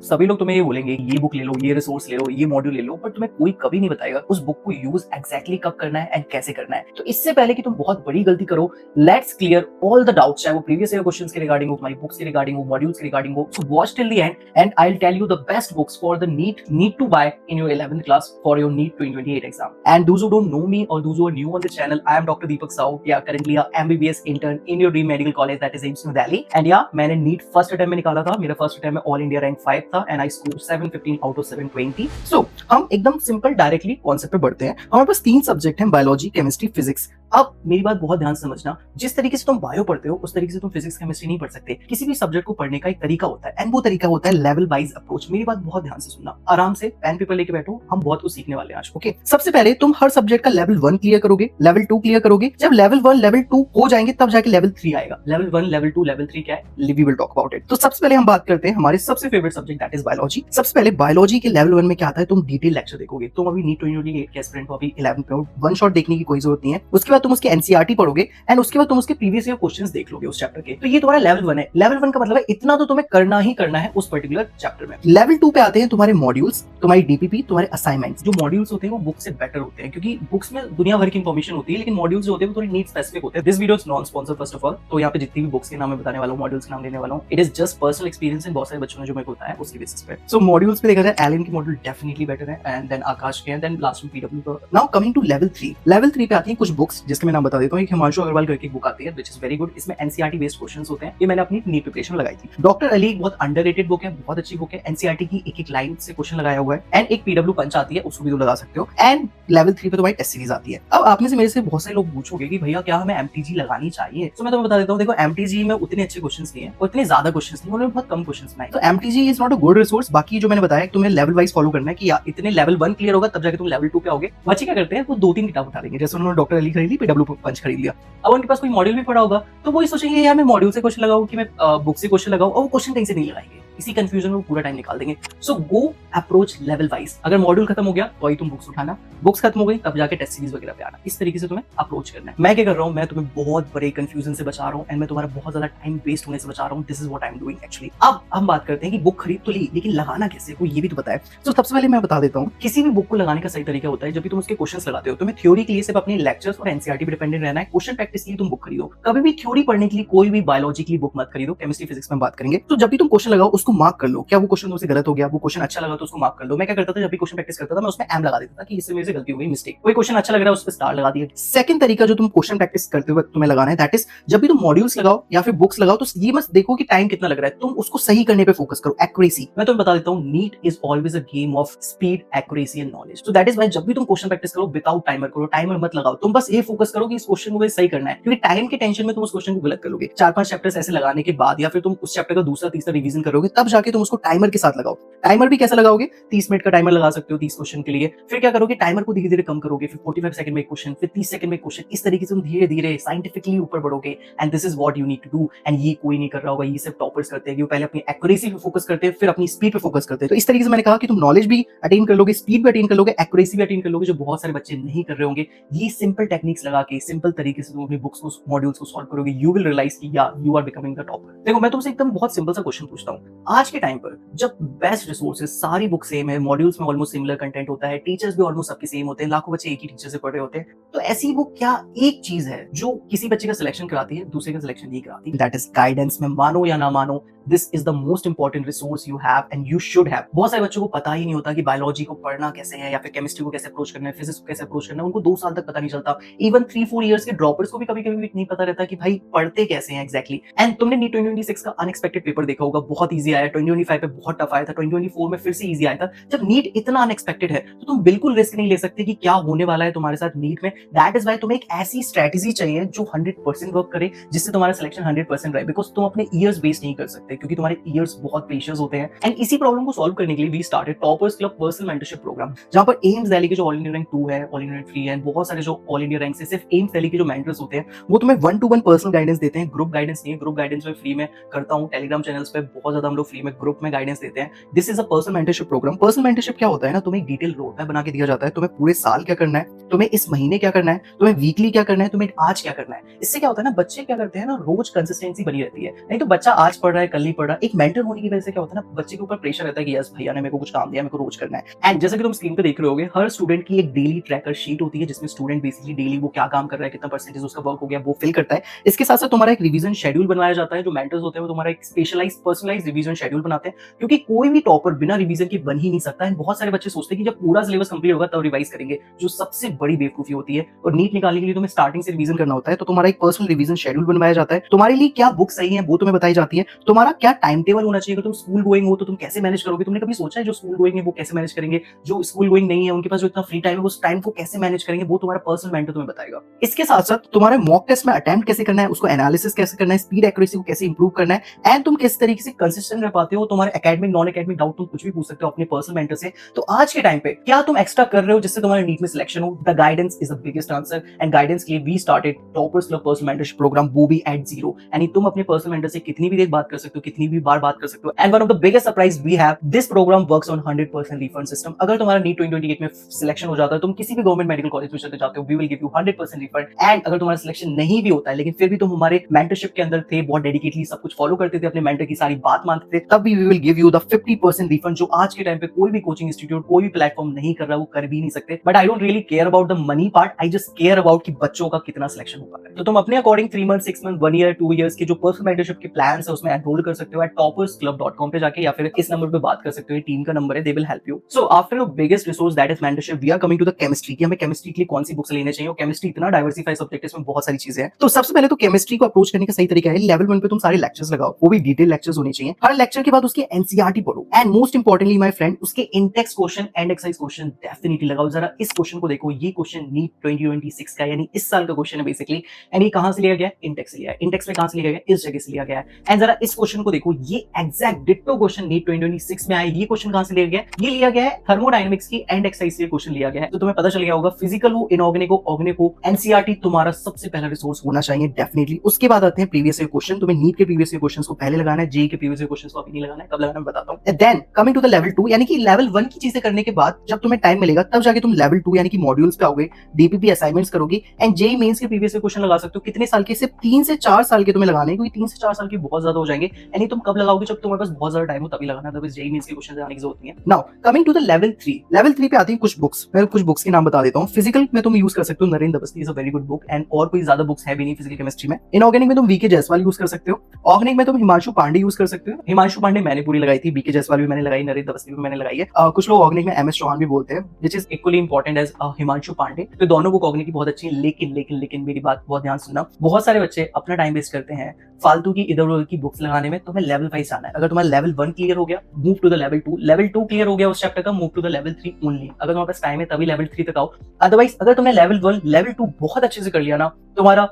सभी लोग तुम्हें ये बोलेंगे ये बुक ले लो, ये रिसोर्स ले लो, ये मॉड्यूल ले लो, बट तुम्हें कोई कभी नहीं बताएगा उस बुक को यूज एग्जैक्टली कब करना है एंड कैसे करना है। तो इससे पहले कि तुम बहुत बड़ी गलती करो, let's clear all the doubts, चाहे वो प्रीवियस ईयर क्वेश्चंस के रिगार्डिंग हो, तुम्हारी बुक्स के रिगार्डिंग हो, मॉड्यूल्स के रिगार्डिंग हो। So watch till the end and I will tell you the best books for the need to buy in your 11th class for your NEET 2028 exam. And those who don't know me or those who are new on the channel, I am doctor Deepak Sahu, yeah currently a MBBS intern in your dream medical college that is AIIMS new Delhi. And yeah मैंने NEET first attempt में निकाला था, मेरा first attempt में all India rank 5 था and I score 715 out of 720। सो हम एकदम simple directly concept पे बढ़ते हैं। हमारे पास 3 सब्जेक्ट हैं, बायोलॉजी, केमिस्ट्री, फिजिक्स। अब मेरी बात बहुत ध्यान से समझना, जिस तरीके से तुम बायो पढ़ते हो उस तरीके से तुम फिजिक्स केमिस्ट्री नहीं पढ़ सकते। किसी भी सब्जेक्ट को पढ़ने का एक तरीका होता है एंड वो तरीका होता है लेवल वाइज अप्रोच। मेरी बात बहुत ध्यान से सुनना, आराम से पेन पेपर लेके बैठो, हम बहुत कुछ सीखने वाले हैं आज। ओके, सबसे पहले तुम हर सब्जेक्ट का लेवल 1 क्लियर करोगे, लेवल 2 क्लियर करोगे। जब लेवल 1 लेवल 2 हो जाएंगे तब जाके लेवल 3 आएगा। लेवल 1 लेवल 2 लेवल 3 क्या है, we will talk about it. तो सबसे पहले हम बात करते हैं हमारे सबसे favourite subject that is biology. सबसे पहले बायोलॉजी के लेवल 1 में क्या आता है, तुम डिटेल लेक्चर देखोगे। तुम अभी नीट 2028 के एस्पिरेंट हो, अभी 11th पे हो, वन शॉट देखने की कोई जरूरत नहीं है। उसके बाद तुम उसके एनसीईआरटी पढ़ोगे एंड उसके बाद तुम उसके प्रीवियस ईयर क्वेश्चंस देख लोगे उस चैप्टर के। तो ये तुम्हारा लेवल 1 है। लेवल 1 का मतलब है इतना तो तुम्हें करना ही करना है उस पर्टिकुलर चैप्टर में। लेवल 2 पे आते हैं तुम्हारे मॉड्यूल्स, तुम्हारी डीपीपी, तुम्हारे असाइनमेंट्स। जो मॉड्यूल्स होते हैं वो बुक से बेटर होते हैं, क्योंकि बुक्स में दुनिया भर की इंफॉर्मेशन होती है, लेकिन मॉड्यूल्स जो होते हैं वो थोड़ी नीड स्पेसिफिक होते हैं। This video is non sponsored first of all, तो यहाँ पे जितनी भी बुक्स के नाम मैं बताने वाला हूँ, मॉड्यूल्स के नाम लेने वाला हूँ, it is just personal experience and बहुत सारे बच्चों ने जो मेरे को बताया उसके बेसिस पे। सो मॉड्यूल्स पे देखा जाए एलिन की मॉड्यूल डेफिनेटली बेटर है एंड देन आकाश के, एंड देन लास्ट में पीडब्ल्यू का। Now coming to level 3। Level 3 पे आती है कुछ बुक्स जिसके मैं नाम बता देता हूँ। एक हिमांशु अग्रवाल करके बुक आती है व्हिच इज वेरी गुड। इसमें एनसीईआरटी बेस्ड क्वेश्चंस होते हैं। ये मैंने अपनी नीट प्रिपरेशन लगाई थी। डॉक्टर अली एक बहुत अंडररेटेड बुक है, बहुत अच्छी बुक है। एनसीईआरटी की एक एक लाइन से क्वेश्चन लगाया हुआ है एंड एक पीडब्ल्यू पंच आती है, उसको भी तुम लगा सकते हो। एंड लेवल 3 पे तुम्हारी टेस्ट सीरीज आती है। अब आप में से मेरे से बहुत सारे लोग पूछोगे कि भैया क्या हमें एमटीजी लगानी चाहिए? तो मैं तुम्हें बता देता हूँ, देखो एमटीजी में उतने अच्छे क्वेश्चंस नहीं है और इतने ज्यादा क्वेश्चंस नहीं, उन्होंने बहुत कम क्वेश्चंस बनाए। तो MTG is not a good resource. बाकी जो मैंने बताया तुम्हें लेवल वाइज फॉलो करना है कि इतने लेवल 1 क्लियर होगा तब जाके तुम लेवल 2 पे आओगे। बच्चे क्या करते हैं, वो 2-3 किताब उठा लेंगे, जैसे उन्होंने डॉक्टर अली खरीद ली, पीडब्ल्यू पंच खरीद लिया। अब उनके पास कोई मॉड्यूल भी पड़ा होगा तो वो सोचेंगे यार मैं मॉड्यूल से क्वेश्चन लगाऊं कि मैं बुक से क्वेश्चन लगाऊं, और वो क्वेश्चन कहीं से नहीं लगाएंगे। इसी कंफ्यूजन में पूरा टाइम निकाल देंगे। सो गो अप्रोच लेवल वाइज। अगर मॉड्यूल खत्म हो गया तो ही तुम बुक्स उठाना, बुक्स खत्म हो गई तब जाके टेस्ट सीरीज वगैरह पे आना। इस तरीके से तुम्हें अप्रोच करना है। मैं क्या कर रहा हूँ, मैं तुम्हें बहुत बड़े कंफ्यूजन से बचा रहा हूँ एंड मैं तुम्हारा बहुत ज्यादा टाइम वेस्ट होने से बचा रहा हूँ। This is what I am doing actually. अब हम बात करते हैं कि बुक खरीद तो ली, लेकिन लगाना कैसे, वो ये भी तो पता है। तो सबसे पहले मैं बता देता हूँ, किसी भी बुक को लगाने का सही तरीका होता है जब भी तुम उसके क्वेश्चंस लगाते हो। तुम्हें थ्योरी के लिए सिर्फ अपने लेक्चर्स और एनसीईआरटी पे डिपेंडेंट रहना है। क्वेश्चन प्रैक्टिस के लिए तुम बुक खरीदो। कभी भी थ्योरी पढ़ने के लिए कोई भी बायोलॉजी के लिए बुक मत खरीदो। केमिस्ट्री फिजिक्स में बात करेंगे तो जब भी तुम क्वेश्चन लगाओ उसको मार्क कर लो। क्या वो क्वेश्चन तुमसे गलत हो गया, वो क्वेश्चन अच्छा लगा तो उसको मार्क कर लो। मैं क्या करता था, जब भी क्वेश्चन प्रैक्टिस करता था मैं उसमें एम लगा देता था कि इससे मेरे से गलती हो गई, मिस्टेक। कोई क्वेश्चन अच्छा लग रहा है उस पर स्टार लगा दिया। सेकंड तरीका जो तुम क्वेश्चन प्रैक्टिस करते हुए तुम्हें लगाना है, दैट इज जब भी तुम मॉड्यूल्स लगाओ या फिर बुक्स लगाओ तो ये मत देखो कि टाइम कितना लग रहा है, तुम उसको सही करने पे फोकस करो, एक्यूरेसी। मैं तुम्हें बता देता हूं, NEET is always a game of speed, accuracy and knowledge. So that is why जब भी तुम क्वेश्चन प्रैक्टिस करो विदाउट टाइमर करो, टाइमर मत लगाओ। तुम बस ये फोकस करो कि इस क्वेश्चन को सही करना है, क्योंकि टाइम के टेंशन में तुम उस क्वेश्चन को गलत करोगे। 4-5 चैप्टर्स ऐसे लगाने के बाद या फिर तुम उस चैप्टर का दूसरा तीसरा रिवीजन करोगे तब जाके तुम उसको टाइमर के साथ लगाओ। टाइमर भी कैसा लगाओगे, 30 मिनट का टाइमर लगा सकते हो 30 क्वेश्चन के लिए। फिर क्या करोगे, टाइमर को धीरे धीरे कम करोगे, फिर 45 सेकंड में एक क्वेश्चन, फिर 30 सेकंड में एक क्वेश्चन। इस तरीके से तुम धीरे धीरे साइंटिफिकली ऊपर बढ़ोगे and this is what you need to do. And ये कोई नहीं कर रहा होगा, ये सिर्फ टॉपर्स करते हैं कि वो पहले अपनी एक्यूरेसी पे फोकस करते हैं फिर अपनी स्पीड पे फोकस करते हैं। तो इस तरीके से मैंने कहा कि तुम नॉलेज भी अटेन कर लोगे, स्पीड भी अटेन कर लोगे, एक्यूरेसी भी अटेन कर लोगे, जो बहुत सारे बच्चे नहीं कर रहे होंगे। ये सिंपल टेक्निक्स लगा के सिंपल तरीके से तुम अपनी बुक्स को, मॉड्यूल्स को सॉल्व करोगे, यू विल रियलाइज कि या you are becoming the topper. देखो मैं तुमसे एकदम बहुत सिंपल सा क्वेश्चन पूछता हूँ, आज के टाइम पर जब बेस्ट रिसोर्सेज, सारी बुक सेम है, मॉड्यूल्स में ऑलमोस्ट सिमिलर कंटेंट होता है, टीचर्स भी ऑलमोस्ट सबके सेम होते हैं, लाखों बच्चे एक ही टीचर से पढ़ रहे होते हैं, तो ऐसी बुक क्या एक चीज है जो किसी बच्चे का सिलेक्शन कराती है, दूसरे का सिलेक्शन नहीं कराती? That is guidance. में मानो या ना मानो, this is the most important resource you have and you should have. बहुत सारे बच्चों को पता ही नहीं होता कि बायोलॉजी को पढ़ना कैसे है, या फिर केमिस्ट्री को कैसे अप्रोच करना है, फिजिक्स को कैसे अप्रोच करना है। उनको 2 साल तक पता नहीं चलता। इवन 3-4 इयर्स के ड्रॉपर्स को भी कभी कभी नहीं पता रहता कि भाई पढ़ते कैसे हैं एग्जैक्टली। एंड तुमने नीट 2026 का अनएक्सपेक्टेड पेपर देखा होगा, बहुत ईजी आया। 2025 पे बहुत टफ आया था, 2024 में फिर से ईजी आया था। जब नीट इतना अनएक्सपेक्टेड है तो तुम बिल्कुल रिस्क नहीं ले सकते कि क्या होने वाला है तुम्हारे साथ नीट में। दैट इज व्हाई तुम्हें एक ऐसी स्ट्रेटेजी चाहिए जो 100% वर्क करे, जिससे तुम्हारा सिलेक्शन 100% रहे। बिकॉज तुम अपने ईयर्स वेस्ट नहीं कर सकते, क्योंकि तुम्हारे ईयर्स बहुत प्रीशियस होते हैं। एंड इसी प्रॉब्लम को सॉल्व करने के लिए we started toppers club personal mentorship programme, जहां पर एम्स दिल्ली के जो ऑल इंडिया रैंक 2 है, ऑल इंडिया रैंक 3 है, बहुत सारे जो ऑल इंडिया रैंक से सिर्फ एम्स दिल्ली के जो मेंटर्स होते हैं वो तुम्हें 1-to-1 पर्सनल गाइडेंस देते हैं, ग्रुप गाइडेंस नहीं है। ग्रुप गाइडेंस मैं फ्री में करता हूँ, टेलीग्राम चैनल्स पे बहुत ज्यादा हम लोग फ्री में ग्रुप में गाइडेंस देते हैं। This is a personal mentorship programme. Personal mentorship क्या होता है ना, तुम्हें एक डिटेल रोड मैप बना के दिया जाता है, तुम्हें पूरे साल क्या करना है, तुम्हें इस महीने क्या करना है, तुम्हें वीकली क्या करना है, तुम्हें आज क्या करना है। इससे क्या होता है ना, बच्चे क्या करते हैं ना, रोज कंसिस्टेंसी बनी रहती है। नहीं तो बच्चा आज पढ़ रहा है कल नहीं पढ़ रहा। एक मेंटर होने की वजह से क्या होता है ना, बच्चे के ऊपर प्रेशर रहता है कि यस भैया ने मेरे को कुछ काम दिया, मेरे को रोज करना है। एंड जैसे कि तुम स्क्रीन पे देख रहे होगे, हर स्टूडेंट की एक डेली ट्रैकर शीट होती है जिसमें स्टूडेंट बेसिकली डेली वो क्या काम कर रहा है, कितना परसेंटेज उसका वर्क हो गया वो फिल करता है। इसके साथ साथ तुम्हारा एक रिवीजन शेड्यूल बनाया जाता है। जो मेंटर्स होते हैं वो तुम्हारा एक स्पेशलाइज्ड पर्सनलाइज्ड रिवीजन शेड्यूल बनाते हैं, क्योंकि कोई भी टॉपर बिना रिवीजन के बन ही नहीं सकता है। बहुत सारे बच्चे सोचते हैं कि जब पूरा सिलेबस कंप्लीट होगा तब रिवाइज करेंगे, जो सबसे बड़ी बेवकूफी होती है। और नीट निकालने के लिए तुम्हें स्टार्टिंग से रिवीजन करना होता है, तो तुम्हारा एक पर्सनल रिवीजन शेड्यूल बनवाया जाता है। तुम्हारे लिए क्या बुक सही है वो तुम्हें बताई जाती है, तुम्हारा क्या टाइम टेबल होना चाहिए। तुम स्कूल गोइंग हो तो तुम कैसे मैनेज करोगे। तुमने कभी सोचा है जो स्कूल गोइंग है वो कैसे मैनेज करेंगे, जो स्कूल गोइंग नहीं है उनके पास जो इतना फ्री टाइम है उस टाइम को कैसे मैनेज करेंगे, वो तुम्हारा पर्सनल मेंटर तुम्हें बताएगा। इसके साथ साथ तुम्हारे मॉक टेस्ट में अटेम्प्ट कैसे करना है, उसको एनालिसिस कैसे करना है, स्पीड एक्यूरेसी को कैसे इंप्रूव करना है, एंड तुम किस तरीके से कंसिस्टेंट रह पाते हो। तुम्हारे एकेडमिक नॉन एकेडमिक डाउट तुम कुछ भी पूछ सकते हो अपने पर्सनल मेंटर से। तो आज के टाइम पे क्या तुम एक्स्ट्रा कर रहे हो जिससे तुम्हारे नीट में सिलेक्शन हो, the guidance is the biggest answer. And guidance के लिए we started toppers club personal mentorship programme, वो भी एट जीरो। यानी तुम अपने पर्सनल मेंटर से कितनी भी देर बात कर सकते हो, कितनी भी बार बात कर सकते हो। And one of the biggest surprise we have, this programme works on 100% refund system. अगर तुम्हारा नीट 2028 में सिलेक्शन हो जाता है, तुम किसी भी गवर्नमेंट मेडिकल कॉलेज में चले जाते हो, we will give you 100% refund. And अगर तुम्हारा सिलेक्शन नहीं भी होता है लेकिन फिर भी तुम हमारे मेंटरशिप के अंदर थे, बहुत डेडिकेटली सब कुछ फॉलो करते थे, अपने मेंटर की सारी बात मानते थे, तब भी we will give you the 50% refund, जो आज के टाइम पे कोई भी कोचिंग इंस्टीट्यूट कोई भी प्लेटफॉर्म नहीं कर रहा, वो कर भी नहीं सकते। But I don't really care about the money part, I just care about कि बच्चों का कितना सिलेक्शन हो पा रहा है। तो तुम अपने according 3 month 6 month 1 year 2 years के जो पर्सनल मेंटरशिप के प्लान है उसमें एनरोल कर सकते हो एट toppersclub.com पे जाके, या फिर इस नंबर पे बात कर सकते हो, टीम का नंबर है, they will help you. So after your biggest resource that is mentorship, we are coming to the chemistry कि हमें केमिस्ट्री के लिए कौन सी बुक्स लेने चाहिए। और केमिस्ट्री इतना डाइवर्सिफाइड सब्जेक्ट है, इसमें बहुत सारी चीजें हैं। तो सबसे पहले तो केमिस्ट्री को अप्रोच करने का सही तरीका है, लेवल 1 पे तुम सारे लेक्चर्स लगाओ, वो भी डिटेल लेक्चर्स होने चाहिए। हर लेक्चर के बाद उसके एनसीईआरटी पढ़ो, and most importantly my friend उसके in text question and exercise question definitely लगाओ। जरा इस क्वेश्चन को देखो, ये क्वेश्चन नीट 2026 का यानी इस साल का क्वेश्चन है बेसिकली। एंड ये कहां से लिया गया, इंटेक्स से लिया है। इंटेक्स में कहां से लिया गया, इस जगह से लिया गया है। एंड जरा इस क्वेश्चन को देखो, ये एग्जैक्ट डिट्टो क्वेश्चन नीट 2026 में आया। ये क्वेश्चन कहां से लिया गया, ये लिया गया है थर्मोडायनामिक्स की एंड एक्सरसाइज से क्वेश्चन लिया गया है। तो तुम्हें पता चल गया होगा, फिजिकल हो इनऑर्गेनिक हो ऑर्गेनिक हो, एनसीईआरटी तुम्हारा सबसे पहला रिसोर्स होना चाहिए डेफिनेटली। उसके बाद आते हैं प्रीवियस ईयर क्वेश्चन। तुम्हें नीट के प्रीवियस ईयर क्वेश्चंस को पहले लगाना है, जेईई के प्रीवियस ईयर क्वेश्चंस को अभी नहीं लगाना है, कब लगाना है मैं बताता हूं। Then coming to the level 2, यानी कि लेवल 1 की चीजें करने के बाद जब तुम्हें टाइम मिलेगा तब जाके तुम लेवल 2 यानी कि मॉड्यूल्स पे आओगे, डीपीपी असाइनमेंट्स करोगे, एंड जेईई मेंस के प्रीवियस ईयर क्वेश्चन लगा सकते हो। कितने साल के, सिर्फ 3 से 4 साल के तुम्हें लगाने हैं, क्योंकि 3 से 4 साल के बहुत ज्यादा हो जाएंगे। यानी तुम कब लगाओगे, जब तुम्हारे पास बहुत ज्यादा टाइम हो तभी लगाना, तभी जेईई मेंस के क्वेश्चन लगाने की जरूरत नहीं है। Now coming to the level 3, level 3 पे आती है कुछ बुक्स। मैं कुछ बुक्स के नाम बता देता हूं। फिजिकल में तुम यूज कर सकते हो Narendra Awasthi, is a very good book, and और कोई ज्यादा बुक्स है भी नहीं फिजिकल केमिस्ट्री में। इनऑर्गेनिक में तुम वीके जायसवाल यूज कर सकते हो। ऑर्गेनिक में तुम हिमांशु पांडे यूज कर सकते हो। हिमांशु पांडे मैंने पूरी लगाई थी, बीके जायसवाल भी मैंने लगाई, नरेंद्र अवस्थी भी मैंने लगाई है। कुछ लोग ऑर्गेनिक में एमएस चौहान भी बोलते हैं, which is equally important as Himanshu Pandey. तो दोनों बुक ऑर्गेनिक की बहुत अच्छी है। लेकिन लेकिन लेकिन मेरी बात बहुत ध्यान सुनना, बहुत सारे बच्चे अपना टाइम वेस्ट करते हैं फालतू की इधर उधर की बुक्स लगाने में। तुम्हें लेवल वाइज आना है। अगर तुम्हारा लेवल 1 क्लियर हो गया, move to the level 2। Level 2 clear हो गया उस चैप्टर का, move to the level 3 only. अगर तुम्हारे पास टाइम है तभी लेवल 3 तक आओ। अदरवाइज अगर तुमने लेवल 1 लेवल 2 बहुत अच्छे से कर लिया ना, तुम्हारा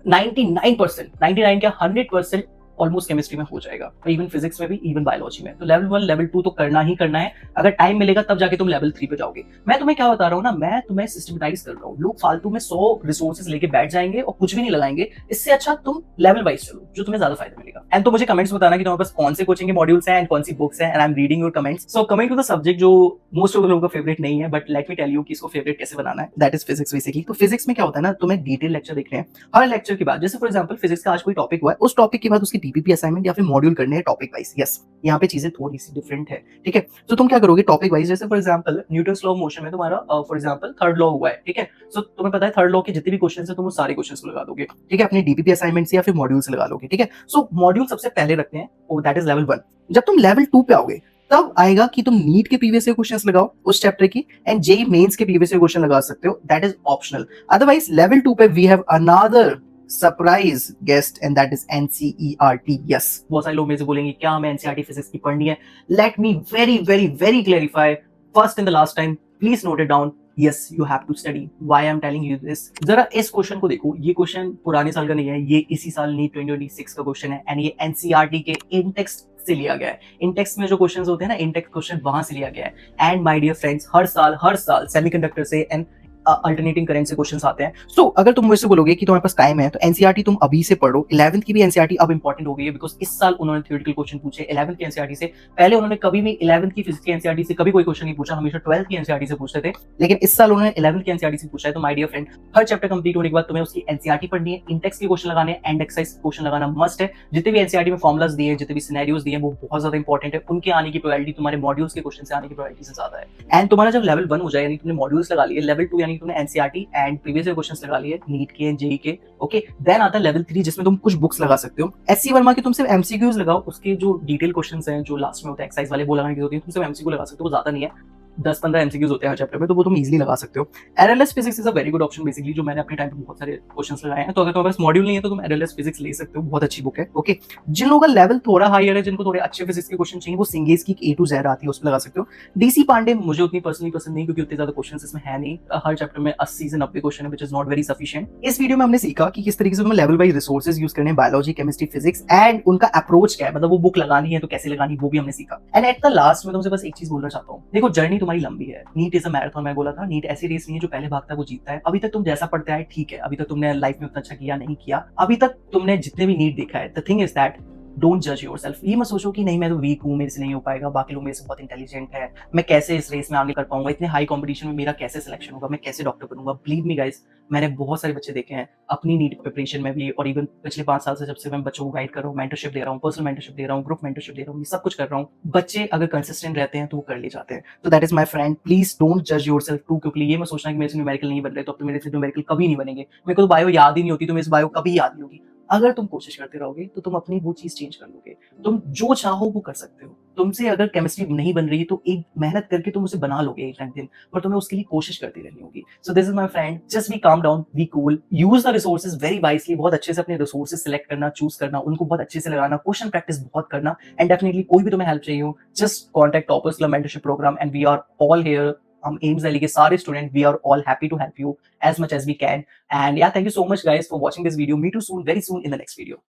99% क्या 100% ऑलमोस्ट केमिस्ट्री में हो जाएगा, इवन फिजिक्स में भी, इवन बायोलॉजी में। तो लेवल 1 लेवल 2 तो करना ही करना है। अगर टाइम मिलेगा तब जाके तुम लेवल 3 पे जाओगे। मैं तुम्हें क्या बता रहा हूँ ना, मैं तुम्हें सिस्टमैटाइज कर रहा हूँ। लोग फालतू में 100 रिसोर्सेज लेके बैठ जाएंगे और कुछ भी नहीं लगाएंगे। इससे अच्छा तुम लेवल वाइज चलो, जो तुम्हें ज्यादा फायदा मिलेगा। एंड तो मुझे कमेंट्स बताना कि तुम्हारे पास कौन से कोचिंग के मॉड्यूल्स हैं एंड कौन सी बुक्स हैं, and I am reading your comments. So coming to the subject जो मोस्ट ऑफ द लोगों का फेवरेट नहीं है, but let me tell you कि इसको फेवरेट कैसे बनाना है, दैट इज फिजिक्स बेसिकली। तो फिजिक्स में क्या होता है ना, तुम्हें डिटेल लेक्चर देखने हैं। हर लेक्चर के बाद, जैसे फॉर एग्जांपल फिजिक्स का आज कोई टॉपिक हुआ है, उस टॉपिक के बाद उसकी डीपीपी असाइनमेंट या फिर मॉड्यूल करने हैं टॉपिक वाइज। यस, यहाँ पे चीजें थोड़ी सी डिफरेंट है, ठीक है। तो तुम क्या करोगे टॉपिक वाइज, जैसे for example Newton's law of motion में तुम्हारा फॉर एग्जांपल थर्ड लॉ हुआ है, ठीक है। सो तुम्हें पता है थर्ड लॉ के जितने भी क्वेश्चंस हैं तुम वो सारे क्वेश्चंस को लगा दोगे, ठीक है, अपने डीपीपी असाइनमेंट से या फिर मॉड्यूल से लगा लोगे, ठीक है। सो मॉड्यूल सबसे पहले रखते हैं, दैट इज लेवल 1। जब तुम लेवल 2 पे आओगे तब आएगा कि तुम नीट के प्रीवियस ईयर क्वेश्चंस लगाओ उस चैप्टर की, एंड जेईई मेंस के प्रीवियस ईयर क्वेश्चन लगा सकते हो, that is optional. Otherwise level 2 पे we have another surprise guest and that is NCERT. Yes, बहुत सारे लोग मेरे से बोलेंगे क्या हमें एनसीईआरटी फिजिक्स की पढ़नी है। Let me very very very clarify first and the last time, please note it down. Yes, you have to study. Why I'm telling you this? जरा इस क्वेश्चन को देखो, ये क्वेश्चन पुराने साल का नहीं है, ये इसी साल नीट 2026 का क्वेश्चन है, एंड ये एनसीईआरटी के इंटेक्स से लिया गया है। इंटेक्स में जो क्वेश्चंस होते हैं ना, इंटेक्स क्वेश्चन वहां से लिया गया है। एंड माय डियर फ्रेंड्स, हर साल सेमीकंडक्टर से एंड अल्टरनेटिंग करंट से क्वेश्चंस आते हैं। सो अगर तुम मुझसे बोलोगे कि तुम्हारे पास टाइम है तो एनसीईआरटी तुम अभी से पढ़ो। 11th की भी एनसीईआरटी अब इंपॉर्टेंट हो गई है बिकॉज इस साल उन्होंने थ्योरेटिकल क्वेश्चन पूछे 11th की एनसीईआरटी से। पहले उन्होंने कभी भी 11th की फिजिक्स की एनसीईआरटी से कभी कोई क्वेश्चन नहीं पूछा, हमेशा 12th की एनसीईआरटी से पूछते थे, लेकिन इस साल उन्होंने 11th की एनसीईआरटी से पूछा है। तो माय डियर फ्रेंड, हर चैप्टर कंप्लीट होने के बाद तुम्हें उसकी एनसीईआरटी पढ़नी है, इंटेक्स के क्वेश्चन लगाने हैं, एंड एक्सरसाइज क्वेश्चन लगाना मस्ट है। जितने भी एनसीईआरटी में फॉर्मुलाज दिए हैं, जितने भी सिनेरियोज दिए हैं, वो बहुत ज्यादा इंपॉर्टेंट है। उनके आने की प्रोबेबिलिटी तुम्हारे मॉड्यूल्स के क्वेश्चन से आने की प्रोबेबिलिटी से ज्यादा है। एंड तुम्हारा जब लेवल 1 हो जाए, यानी तुमने मॉड्यूल्स लगा लिए, लेवल 2 यानी तुमने NCERT and previous year questions लगा लिए नीट के एंड जेईई के, ओके, देन आता है लेवल 3 जिसमें तुम कुछ बुक्स लगा सकते हो। एससी वर्मा के तुम सिर्फ एमसीक्यूज लगाओ, उसके जो डिटेल क्वेश्चंस हैं जो लास्ट में होते हैं एक्सरसाइज वाले, वो लगाने की जरूरत है, तुम सिर्फ एमसीक्यू लगा सकते हो, वो ज्यादा नहीं है, 10-15 एमसीक्यूज होते हैं हर चैप्टर में, तो वो तुम इजीली लगा सकते हो। एरएलएस physics is a very good option basically, जो मैंने अपने टाइम पे बहुत सारे क्वेश्चंस लगाए हैं। तो अगर तुम्हारे पास मॉड्यूल नहीं है तो तुम एरएलएस फिजिक्स ले सकते हो, बहुत अच्छी बुक है, ओके। जिन लोगों का लेवल थोड़ा हायर है, जिनको थोड़े अच्छे फिजिक्स के क्वेश्चन चाहिए, वो सिंगेज की A to Z आती है, उस पर लगा सकते हो। डीसी पांडे मुझे उतनी पर्सनली पसंद नहीं, क्योंकि उतने ज्यादा क्वेश्चंस इसमें है नहीं, हर चैप्टर में 80 से 90 क्वेश्चन है, which is not very sufficient. इस वीडियो में हमने सीखा कि किस तरीके से तुम्हें लेवल वाइज रिसोर्सेज यूज करने हैं, बायोलॉजी, केमिस्ट्री, फिजिक्स, एंड उनका अप्रोच क्या है, मतलब वो बुक लगानी है तो कैसे लगानी, वो भी हमने सीखा। एंड एट द लास्ट में तुमसे बस एक चीज बोलना चाहता हूँ, देखो जर्नी तुम्हारी लंबी है, नीट इज अ मैराथन, मैं बोला था, नीट ऐसी रेस नहीं है जो पहले भागता है वो जीतता है। अभी तक तुम जैसा पढ़ते आए ठीक है, अभी तक तुमने लाइफ में उतना अच्छा किया नहीं किया, अभी तक तुमने जितने भी नीट देखा है, the thing is that don't जज योरसेल्फ। ये मत सोचो कि नहीं मैं तो वीक हूँ, मेरे से नहीं हो पाएगा, बाकी लोग मेरे से बहुत इंटेलिजेंट है, मैं कैसे इस रेस में आगे कर पाऊंगा, इतने हाई कंपटीशन में मेरा कैसे सिलेक्शन होगा, मैं कैसे डॉक्टर बनूंगा। बिलीव मी गाइस, मैंने बहुत सारे बच्चे देखे हैं अपनी नीट प्रिपरेशन में भी, और इवन पिछले 5 साल से जब से मैं बच्चों को गाइड कर रहा हूँ, मेंटरशिप दे रहा हूँ, पर्सनल मेंटरशिप दे रहा हूँ, ग्रुप मेंटरशिप दे रहा हूँ, ये सब कुछ कर रहा हूँ, बच्चे अगर कंसिस्टेंट रहते हैं तो वो कर ले जाते हैं। तो that is my friend, please don't जज योरसेल्फ टू क्विकली। ये मत सोचना कि मेरे से न्यूमेरिकल नहीं बन रहे तो अब तो मेरे से न्यूमेरिकल कभी नहीं बनेंगे, मेरे को तो बायो याद ही नहीं होती तो मेरे से बायो कभी याद नहीं होगी। अगर तुम कोशिश करते रहोगे तो तुम अपनी वो चीज चेंज कर लोगे, तुम जो चाहो वो कर सकते हो। तुमसे अगर केमिस्ट्री नहीं बन रही तो एक मेहनत करके तुम उसे बना लोगे एक ना एक दिन, पर तुम्हें उसके लिए कोशिश करती रहनी होगी। So this is my friend, just be calm down, be cool, use the resources very wisely, बहुत अच्छे से अपने रिसोर्सेज सिलेक्ट करना, चूज करना, उनको बहुत अच्छे से लगाना, क्वेश्चन प्रैक्टिस बहुत करना, एंड डेफिनेटली कोई भी तुम्हें हेल्प चाहिए हो, just contact toppers club mentorship programme, and we are all here. हम एम्स वैली के सारे student, we are all happy to help you as much as we can. And yeah, thank you so much guys for watching this video. Meet you soon, very soon in the next video.